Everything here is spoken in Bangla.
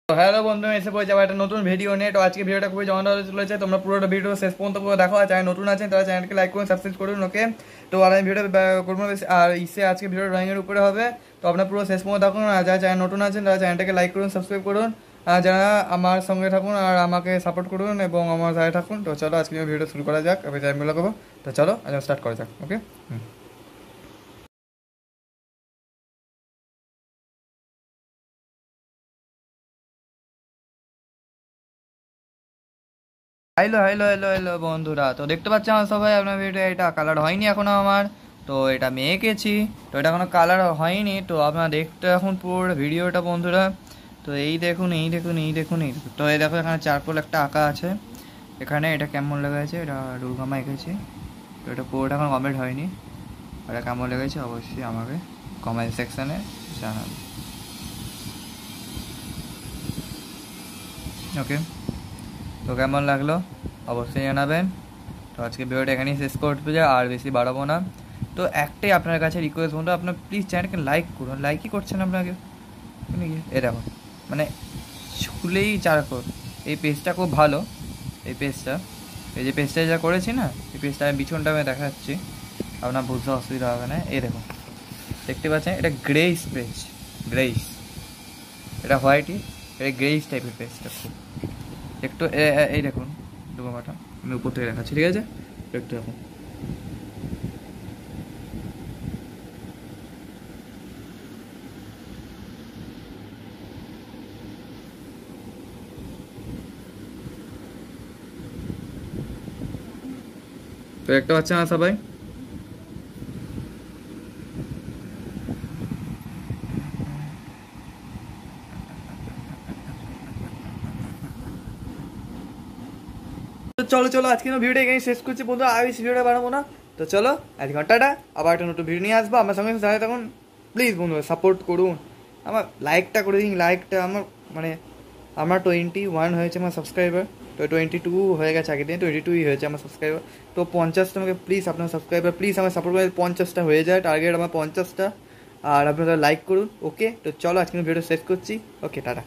তো হ্যালো বন্ধু, এসে পড়ে যাবো একটা নতুন ভিডিও নিয়ে। তো আজকে ভিডিওটা খুবই জমা হতে চলেছে, তোমরা পুরোটা ভিডিও শেষ পর্যন্ত পুরো দেখো। আর যারা নতুন আছেন তারা চ্যানেলকে লাইক করুন, সাবস্ক্রাইব করুন। ওকে, তো আর আমি ভিডিও করবো বেশি, আর ইসে আজকে ভিডিও ড্রয়িংয়ের উপরে হবে। তো আপনারা পুরো শেষ পর্যন্ত দেখুন। আর যারা চ্যানেল নতুন আছেন তারা চ্যানেলটাকে লাইক করুন, সাবস্ক্রাইব করুন। আর যারা আমার সঙ্গে থাকুন আর আমাকে সাপোর্ট করুন এবং আমার সাথে থাকুন। তো চলো আজকে ভিডিও শুরু করা যাক। এবার টাইম লাগাবো। তো চলো আজ স্টার্ট করা যাক। ওকে। হ্যালো হ্যালো হ্যালো হ্যালো বন্ধুরা, তো দেখতে পাচ্ছি আমার সবাই আপনার ভিডিও, এটা কালার হয়নি এখনো আমার। তো এটা আমি এঁকেছি, তো এটা এখনো কালার হয়নি। তো আপনারা দেখতে এখন পুরো ভিডিওটা বন্ধুরা। তো এই দেখুন এই দেখুন এই দেখুন এই দেখুন, তো এই দেখো এখানে চারকোল একটা আঁকা আছে এখানে। এটা কেমন লেগেছে, এটা দুর্গামা এঁকেছি। তো এটা পুরোটা এখন কমপ্লিট হয়নি। এটা কেমন লেগেছে অবশ্যই আমাকে কমেন্ট সেকশানে জানান। ওকে, তো কেমন লাগলো অবশ্যই জানাবেন। তো আজকে ভিডিওটা এখানেই শেষ করতে যায়, আর বেশি বাড়াবো না। তো একটাই আপনার কাছে রিকোয়েস্ট বন্ধু, আপনার প্লিজ চ্যানেলকে লাইক করুন। লাইকই করছেন আপনাকে, এ দেখো মানে ছুলেই চারকোল। এই পেজটা খুব ভালো, এই পেজটা, এই যে পেজটা যা করেছি না, এই পেজটা আমি বিছনটা আমি দেখাচ্ছি, আপনার বুঝতে অসুবিধা হবে না। এই দেখুন, দেখতে পাচ্ছেন এটা গ্রেইস পেজ, গ্রেইস, এটা হোয়াইটই, এটা গ্রেইস টাইপের পেজটা খুব একটু এই দেখুন ডুবামাটা আমি উপর থেকে দেখাচ্ছি, ঠিক আছে? একটু দেখুন, তো একটা বাচ্চা না সবাই। তো চলো চলো আজকে ভিডিওটা এখানে শেষ করছি বন্ধু, আর বেশি ভিডিওটা বাড়াবো না। তো চলো আজ ঘন্টাটা আবার একটা নতুন ভিডিও নিয়ে আসবো। আমার সঙ্গে সাথে তখন প্লিজ বন্ধু সাপোর্ট করুন, আমার লাইকটা করে দিন। লাইকটা আমার মানে আমার 21 হয়েছে আমার সাবস্ক্রাইবার। তো 22 হয়ে গেছে, আগের দিন 22ই হয়েছে আমার সাবস্ক্রাইবার। তো 50টা আমাকে প্লিজ আপনার সাবস্ক্রাইবার প্লিজ আমার সাপোর্ট করে 50টা হয়ে যায়, টার্গেট আমার 50টা। আর আপনারা লাইক করুন। ওকে, তো চলো আজকে ভিডিও শেষ করছি। ওকে, টাটা।